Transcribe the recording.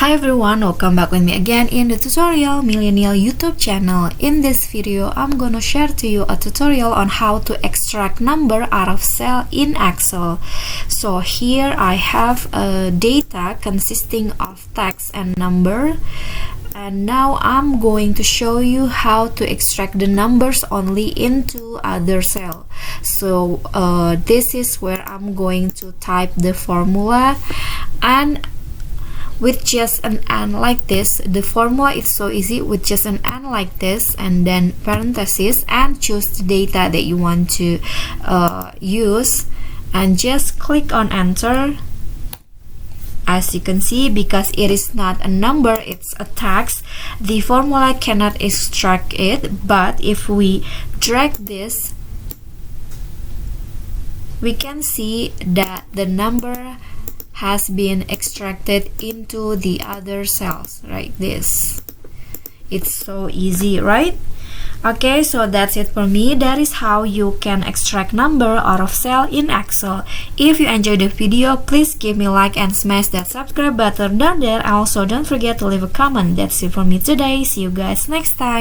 Hi everyone, welcome back with me again in the tutorial Millennial YouTube channel. In this video, I'm gonna share to you a tutorial on how to extract number out of cell in Excel. So here I have data consisting of text and number, and now I'm going to show you how to extract the numbers only into other cell. So this is where I'm going to type the formula, and with just an and like this, the formula is so easy. With just an and like this and then parentheses, and choose the data that you want to use, and just click on enter. As you can see, because it is not a number, it's a text, the formula cannot extract it. But if we drag this, we can see that the number has been extracted into the other cells like this. It's so easy, right? Okay, so that's it for me. That is how you can extract number out of cell in Excel. If you enjoyed the video, please give me a like and smash that subscribe button down there. Also, don't forget to leave a comment. That's it for me today. See you guys next time.